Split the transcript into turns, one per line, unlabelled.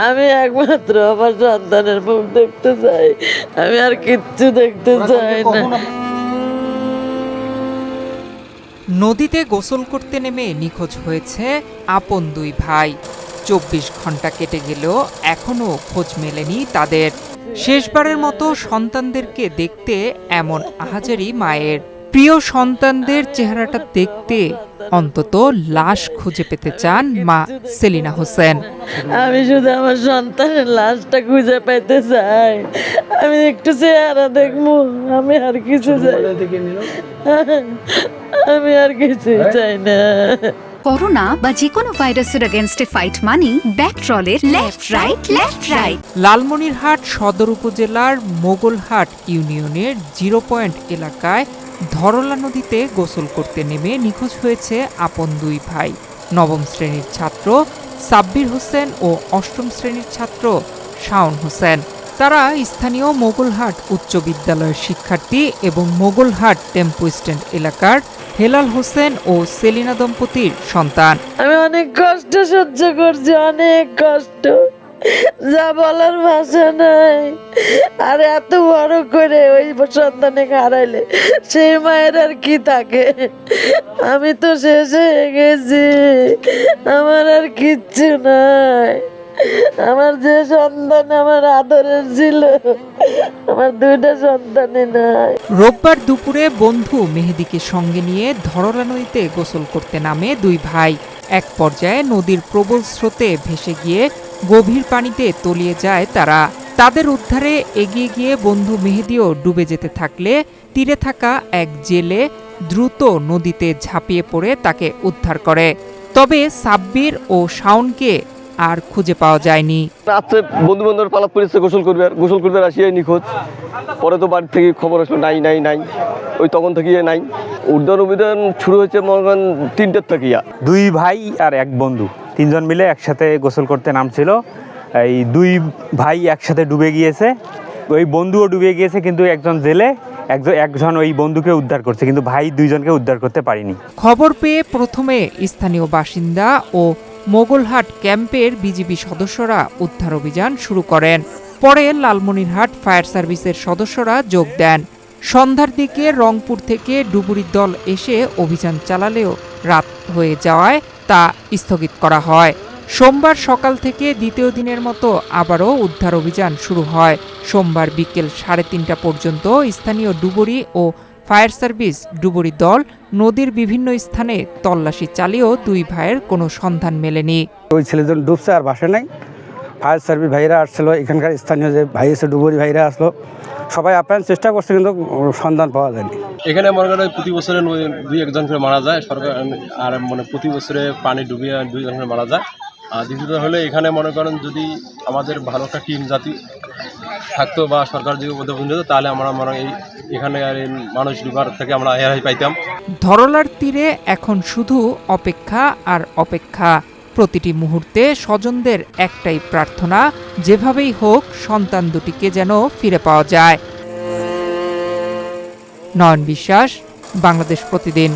আমি একমাত্র আমার সন্তানের মুখ দেখতে চাই, আমি আর কিচ্ছু দেখতে চাই না।
নদীতে গোসল করতে নেমে নিখোঁজ হয়েছে আপন দুই ভাই। 24 ঘন্টা কেটে গেলেও এখনো খোঁজ মেলেনি তাদের। শেষবারের মতো সন্তানদেরকে দেখতে এমন আহাজারি মায়ের। প্রিয় সন্তানদের চেহারাটা দেখতে অন্তত লাশ খুঁজে পেতে চান মা সেলিনা হোসেন।
আমি শুধু আমার সন্তানের লাশটা খুঁজে পেতে চাই, আমি একটু চেহারা দেখবো, আমি আর কিছু চাই, আমি আর কিছু চাই না।
করোনা বা যে কোনো ভাইরাসের এগেইনস্টে ফাইট মানি ব্যাকট্রলের লেফট রাইট।
লালমনিরহাট সদর উপজেলার মোগলহাট ইউনিয়নের 0 পয়েন্ট এলাকায় ধরলা নদীতে গোসল করতে নেমে নিখোঁজ হয়েছে আপন দুই ভাই। নবম শ্রেণীর ছাত্র সাব্বির হোসেন ও অষ্টম শ্রেণীর ছাত্র শাওন হোসেন। তারা স্থানীয় মোগলহাট উচ্চ বিদ্যালয়ের শিক্ষার্থী এবং মোগলহাট টেম্পো স্ট্যান্ড এলাকার হেলাল হোসেন ও সেলিনা দম্পতির সন্তান।
আমি অনেক কষ্ট সহ্য করছি, অনেক কষ্ট, যা বলার ভাষা নাই। আর এত বড় করে ওই সন্তানে হারাইলে সেই মায়ের আর কি থাকে? আমি তো শেষ হয়ে গেছি, আমার আর কিচ্ছু নাই। আমার যে সন্তান আমার আদরের ছিল, আমার দুইটা সন্তানই নাই।
রোববার দুপুরে বন্ধু মেহেদীকে সঙ্গে নিয়ে ধরলা নদীতে গোসল করতে নামে দুই ভাই। এক পর্যায়ে নদীর প্রবল স্রোতে ভেসে গিয়ে গভীর পানিতে তলিয়ে যায় তারা। তাদের উদ্ধারে এগিয়ে গিয়ে বন্ধু মেহেদীও ডুবে যেতে থাকলে তীরে থাকা এক জেলে দ্রুত নদীতে ঝাঁপিয়ে পড়ে তাকে উদ্ধার করে। তবে সাব্বির ও শাওনকে আর খুঁজে পাওয়া যায়নি।
রাত্রে বন্ধু বান্ধব পালাপ করেছে গোসল করবে আসিয়াই নিখোঁজ। পরে তো বাড়ি থেকে খবর আসলো নাই, ওই তখন থেকে নাই। উদ্ধার অভিযান শুরু হয়েছে মনে করেন 3টার থেকেই।
দুই ভাই আর এক বন্ধু, 3 জন মিলে একসাথে গোসল করতে নামছিল। এই দুই ভাই একসাথে ডুবে গিয়েছে, ওই বন্ধুও ডুবে গিয়েছে, কিন্তু একজন জেলে, একজন ওই বন্ধুকে উদ্ধার করছে, কিন্তু ভাই 2 জনকে উদ্ধার করতে পারেনি।
খবর পেয়ে প্রথমে স্থানীয় বাসিন্দা ও মোগলহাট ক্যাম্পের বিজিবি সদস্যরা উদ্ধার অভিযান শুরু করেন। পরে লালমনিরহাট ফায়ার সার্ভিসের সদস্যরা যোগ দেন। সন্ধ্যার দিকে রংপুর থেকে ডুবুরির দল এসে অভিযান চালালেও রাত হয়ে যাওয়ায় তা স্থগিত করা হয়। সোমবার সকাল থেকে দ্বিতীয় দিনের মতো আবারও উদ্ধার অভিযান শুরু হয়। সোমবার বিকেল 3:30 পর্যন্ত স্থানীয় ডুবুরি ও ফায়ার সার্ভিস ডুবুরি দল নদীর বিভিন্ন স্থানে তল্লাশি চালিয়েও দুই ভাইয়ের কোনো সন্ধান মেলেনি।
ওই ছেলেজন ডুবছে আর বাসে নাই। ফায়ার সার্ভিস ভাইরা আসছিল, এখানকার স্থানীয় যে ভাই এসে ডুবুরি ভাইরা আসলো, সবাই আপ্যায়ন চেষ্টা করছে, কিন্তু সন্ধান পাওয়া যায়নি।
এখানে মনে করেন প্রতি বছরে 2-1 জন করে মারা যায় সরকার, আর মানে প্রতি বছরে পানি ডুবিয়ে 2 জন করে মারা যায়। আর দ্বিতীয়ত হলে এখানে মনে করেন যদি আমাদের ভালো একটা টিম জাতি থাকতো বা সরকার যদি উদ্যোগ নিত, তাহলে আমরা এখানে আর মানুষ ডুবার থেকে আমরা রেহাই পাইতাম।
ধরলার তীরে এখন শুধু অপেক্ষা আর অপেক্ষা। প্রতিটি মুহূর্তে স্বজনদের একটাই প্রার্থনা, যেভাবেই হোক সন্তান দুটিকে যেন ফিরে পাওয়া যায়। নয়ন বিশ্বাস, বাংলাদেশ প্রতিদিন।